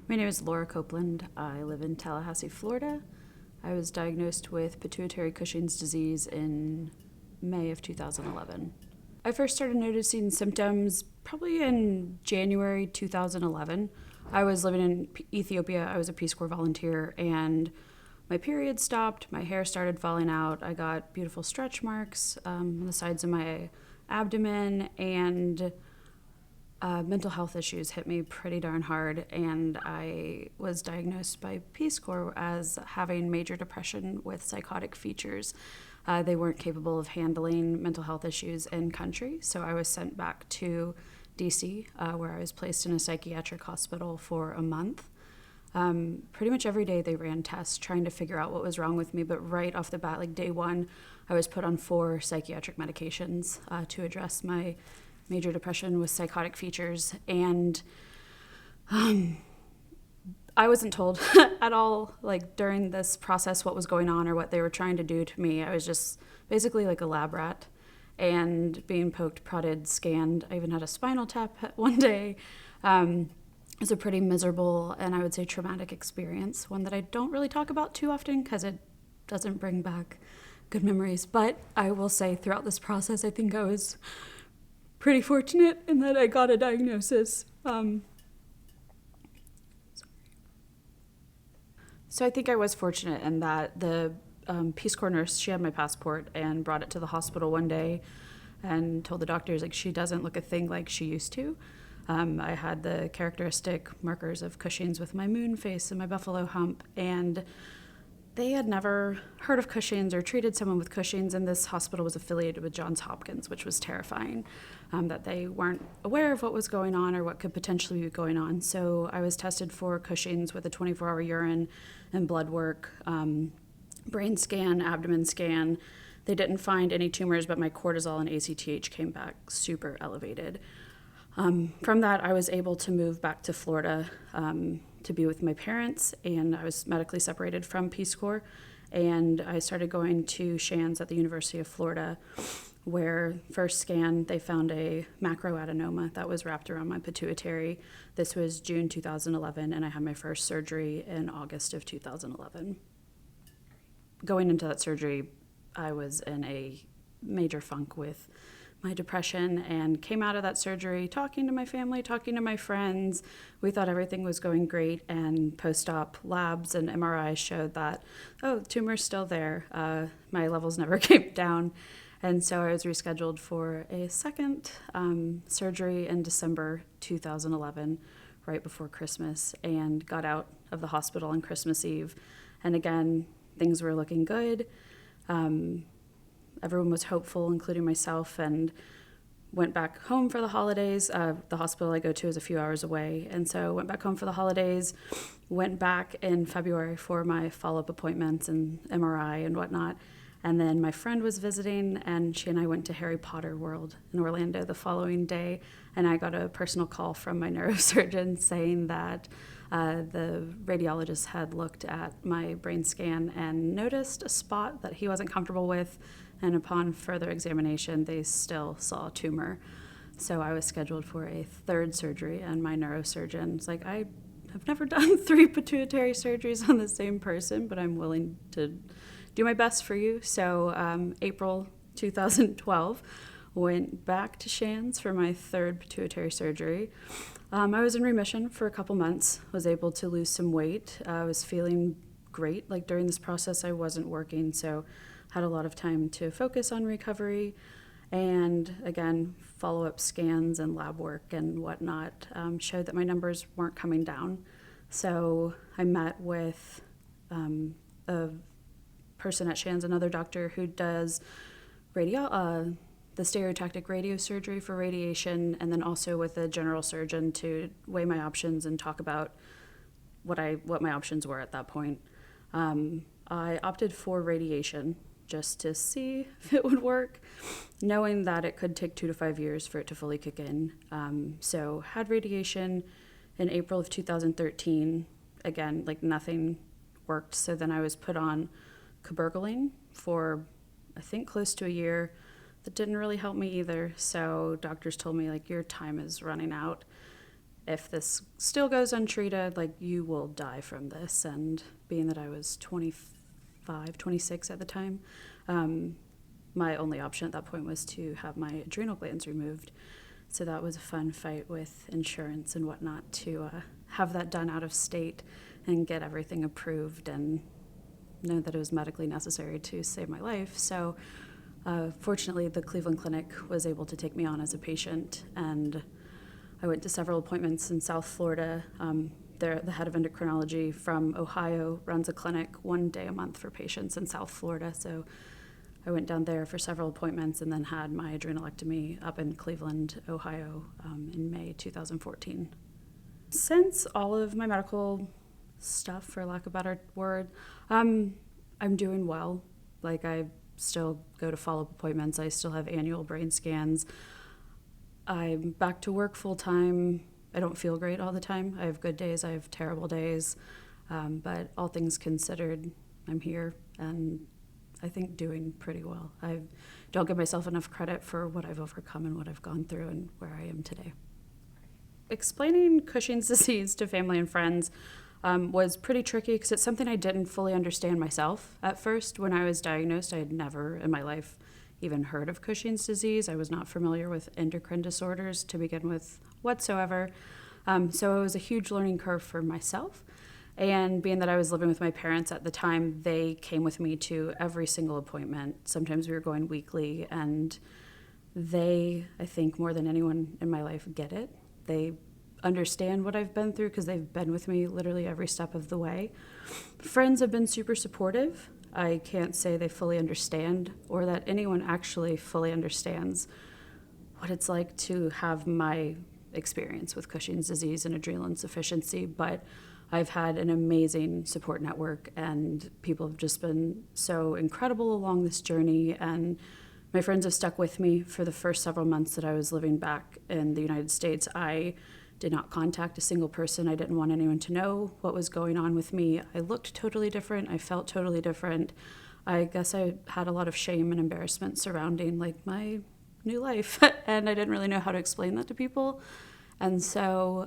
My name is Laura Copeland. I live in Tallahassee, Florida. I was diagnosed with pituitary Cushing's disease in May of 2011. I first started noticing symptoms probably in January 2011. I was living in Ethiopia. I was a Peace Corps volunteer, and my period stopped. My hair started falling out. I got beautiful stretch marks on the sides of my abdomen, and mental health issues hit me pretty darn hard, and I was diagnosed by Peace Corps as having major depression with psychotic features. They weren't capable of handling mental health issues in country, so I was sent back to DC, where I was placed in a psychiatric hospital for a month. Pretty much every day they ran tests trying to figure out what was wrong with me, but right off the bat, like day one, I was put on 4 psychiatric medications to address my major depression with psychotic features, and I wasn't told at all, like during this process, what was going on or what they were trying to do to me. I was just basically like a lab rat and being poked, prodded, scanned. I even had a spinal tap one day. It was a pretty miserable and I would say traumatic experience, one that I don't really talk about too often because it doesn't bring back good memories. But I will say throughout this process, I think I was pretty fortunate in that I got a diagnosis. So I think I was fortunate in that the Peace Corps nurse, she had my passport and brought it to the hospital one day and told the doctors, like, she doesn't look a thing like she used to. I had the characteristic markers of Cushing's with my moon face and my buffalo hump, and they had never heard of Cushing's or treated someone with Cushing's, and this hospital was affiliated with Johns Hopkins, which was terrifying, that they weren't aware of what was going on or what could potentially be going on. So I was tested for Cushing's with a 24-hour urine and blood work, brain scan, abdomen scan. They didn't find any tumors, but my cortisol and ACTH came back super elevated. From that, I was able to move back to Florida to be with my parents, and I was medically separated from Peace Corps, and I started going to Shands at the University of Florida, where first scan, they found a macroadenoma that was wrapped around my pituitary. This was June 2011, and I had my first surgery in August of 2011. Going into that surgery, I was in a major funk with my depression and came out of that surgery talking to my family, talking to my friends. We thought everything was going great, and post-op labs and MRI showed that, oh, the tumor's still there. My levels never came down. And so I was rescheduled for a second surgery in December 2011, right before Christmas, and got out of the hospital on Christmas Eve. And again, things were looking good. Everyone was hopeful, including myself, and went back home for the holidays. The hospital I go to is a few hours away, and so went back home for the holidays, went back in February for my follow-up appointments and MRI and whatnot. And then my friend was visiting, and she and I went to Harry Potter World in Orlando the following day, and I got a personal call from my neurosurgeon saying that the radiologist had looked at my brain scan and noticed a spot that he wasn't comfortable with, and upon further examination, they still saw a tumor. So I was scheduled for a third surgery, and my neurosurgeon was like, I have never done 3 pituitary surgeries on the same person, but I'm willing to do my best for you. So April 2012, went back to Shands for my third pituitary surgery. I was in remission for a couple months, was able to lose some weight. I was feeling great. Like during this process, I wasn't working, so had a lot of time to focus on recovery. And again, follow-up scans and lab work and whatnot showed that my numbers weren't coming down. So I met with a person at Shands, another doctor who does the stereotactic radiosurgery for radiation, and then also with a general surgeon to weigh my options and talk about what my options were at that point. I opted for radiation just to see if it would work, knowing that it could take 2 to 5 years for it to fully kick in. So had radiation in April of 2013. Again, like nothing worked. So then I was put on cabergoline for, I think, close to a year. That didn't really help me either. So doctors told me, like, your time is running out. if this still goes untreated, like, you will die from this. And being that I was 25, 26 at the time, my only option at that point was to have my adrenal glands removed. So that was a fun fight with insurance and whatnot to have that done out of state and get everything approved and know that it was medically necessary to save my life. So fortunately, the Cleveland Clinic was able to take me on as a patient, and I went to several appointments in South Florida. The head of endocrinology from Ohio runs a clinic one day a month for patients in South Florida. So I went down there for several appointments and then had my adrenalectomy up in Cleveland, Ohio, in May 2014. Since all of my medical stuff, for lack of a better word, I'm doing well. Like, I still go to follow-up appointments. I still have annual brain scans. I'm back to work full-time. I don't feel great all the time. I have good days. I have terrible days. But all things considered, I'm here and I think doing pretty well. I don't give myself enough credit for what I've overcome and what I've gone through and where I am today. Explaining Cushing's disease to family and friends was pretty tricky because it's something I didn't fully understand myself at first. When I was diagnosed, I had never in my life even heard of Cushing's disease. I was not familiar with endocrine disorders to begin with whatsoever. So it was a huge learning curve for myself. And being that I was living with my parents at the time, they came with me to every single appointment. Sometimes we were going weekly, and they, I think more than anyone in my life, get it. They understand what I've been through because they've been with me literally every step of the way. Friends have been super supportive. I can't say they fully understand or that anyone actually fully understands what it's like to have my experience with Cushing's disease and adrenal insufficiency, but I've had an amazing support network, and people have just been so incredible along this journey, and my friends have stuck with me for the first several months that I was living back in the United States. I did not contact a single person. I didn't want anyone to know what was going on with me. I looked totally different. I felt totally different. I guess I had a lot of shame and embarrassment surrounding like my new life, and I didn't really know how to explain that to people. And so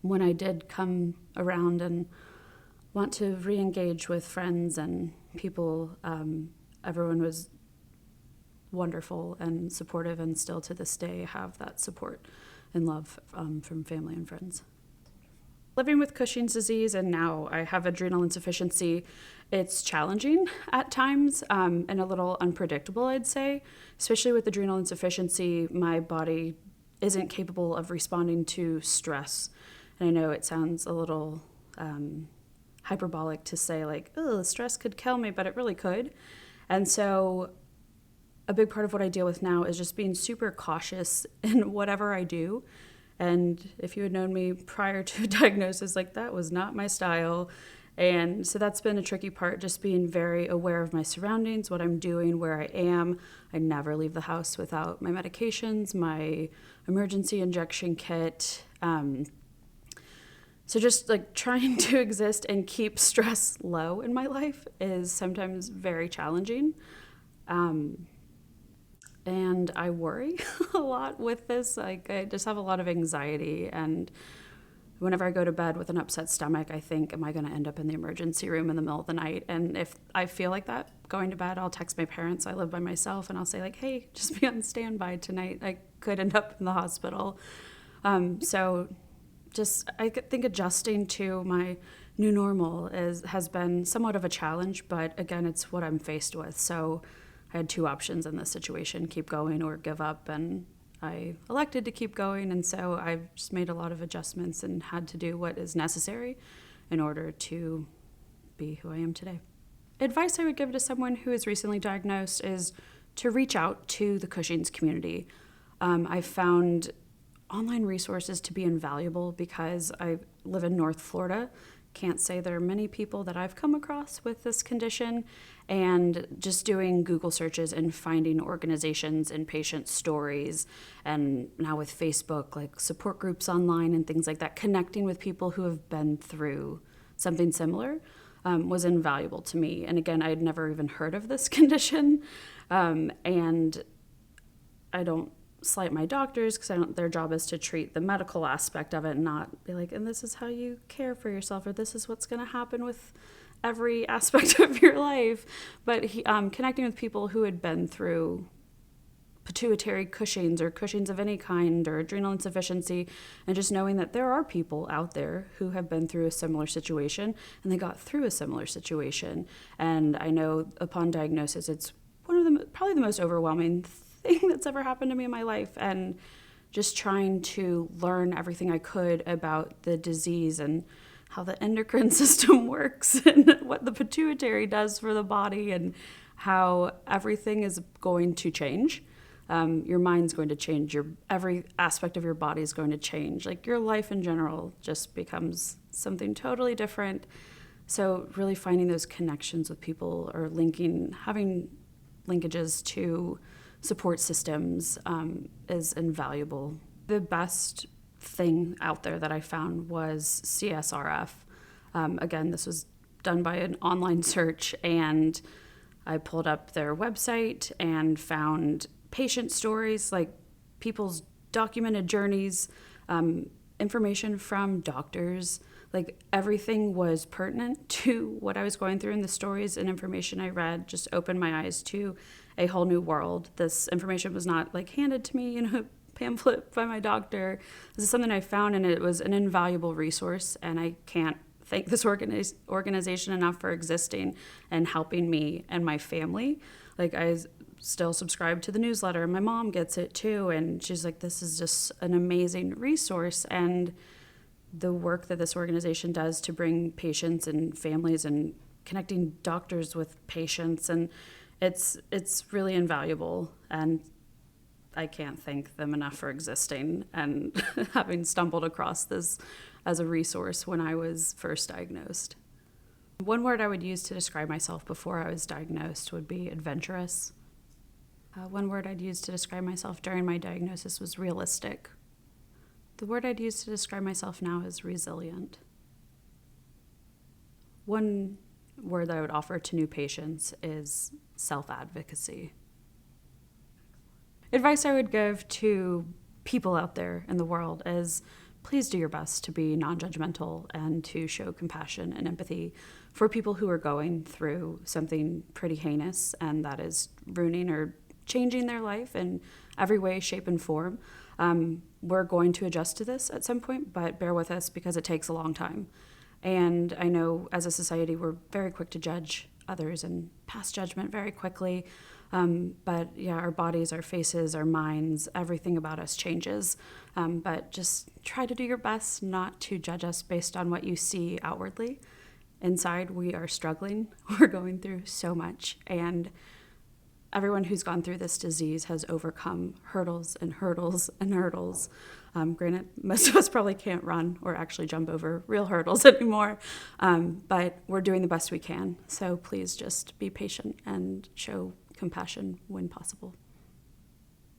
when I did come around and want to re-engage with friends and people, everyone was wonderful and supportive, and still to this day have that support and love from family and friends. Living with Cushing's disease, and now I have adrenal insufficiency, it's challenging at times and a little unpredictable, I'd say. Especially with adrenal insufficiency, my body isn't capable of responding to stress. And I know it sounds a little hyperbolic to say like, oh, stress could kill me, but it really could. And so a big part of what I deal with now is just being super cautious in whatever I do. And if you had known me prior to diagnosis, like, that was not my style. And so that's been a tricky part, just being very aware of my surroundings, what I'm doing, where I am. I never leave the house without my medications, my emergency injection kit. So just like trying to exist and keep stress low in my life is sometimes very challenging. And I worry a lot with this. Like, I just have a lot of anxiety, and whenever I go to bed with an upset stomach, I think, am I going to end up in the emergency room in the middle of the night? And if I feel like that going to bed, I'll text my parents. I live by myself, and I'll say like, hey, just be on standby tonight. I could end up in the hospital. So just, I think adjusting to my new normal has been somewhat of a challenge, but again, it's what I'm faced with. So I had two options in this situation: keep going or give up, and I elected to keep going. And so I've just made a lot of adjustments and had to do what is necessary in order to be who I am today. Advice I would give to someone who is recently diagnosed is to reach out to the Cushing's community. I've found online resources to be invaluable because I live in North Florida. Can't say there are many people that I've come across with this condition, and just doing Google searches and finding organizations and patient stories, and now with Facebook, like support groups online and things like that, connecting with people who have been through something similar was invaluable to me. And again, I had never even heard of this condition, and I don't slight my doctors because their job is to treat the medical aspect of it and not be like, and this is how you care for yourself, or this is what's going to happen with every aspect of your life. But connecting with people who had been through pituitary Cushing's or Cushing's of any kind or adrenal insufficiency, and just knowing that there are people out there who have been through a similar situation and they got through a similar situation. And I know upon diagnosis, it's one of the probably the most overwhelming thing that's ever happened to me in my life. And just trying to learn everything I could about the disease and how the endocrine system works and what the pituitary does for the body and how everything is going to change. Your mind's going to change. Every aspect of your body is going to change. Like your life in general just becomes something totally different. So really finding those connections with people or having linkages to support systems is invaluable. The best thing out there that I found was CSRF. Again, this was done by an online search, and I pulled up their website and found patient stories, like people's documented journeys, information from doctors. Like everything was pertinent to what I was going through, and the stories and information I read just opened my eyes to a whole new world. This information was not like handed to me in a pamphlet by my doctor. This is something I found, and it was an invaluable resource, and I can't thank this organization enough for existing and helping me and my family. Like I still subscribe to the newsletter, and my mom gets it too, and she's like, this is just an amazing resource. And the work that this organization does to bring patients and families and connecting doctors with patients, and it's really invaluable, and I can't thank them enough for existing and having stumbled across this as a resource when I was first diagnosed. One word I would use to describe myself before I was diagnosed would be adventurous. One word I'd use to describe myself during my diagnosis was realistic. The word I'd use to describe myself now is resilient. One word that I would offer to new patients is self-advocacy. Advice I would give to people out there in the world is please do your best to be non-judgmental and to show compassion and empathy for people who are going through something pretty heinous and that is ruining or changing their life in every way, shape, and form. We're going to adjust to this at some point, but bear with us because it takes a long time. And I know as a society, we're very quick to judge others and pass judgment very quickly. But yeah, our bodies, our faces, our minds, everything about us changes. But just try to do your best not to judge us based on what you see outwardly. Inside, we are struggling. We're going through so much. And everyone who's gone through this disease has overcome hurdles and hurdles and hurdles. Granted, most of us probably can't run or actually jump over real hurdles anymore, but we're doing the best we can. So please just be patient and show compassion when possible.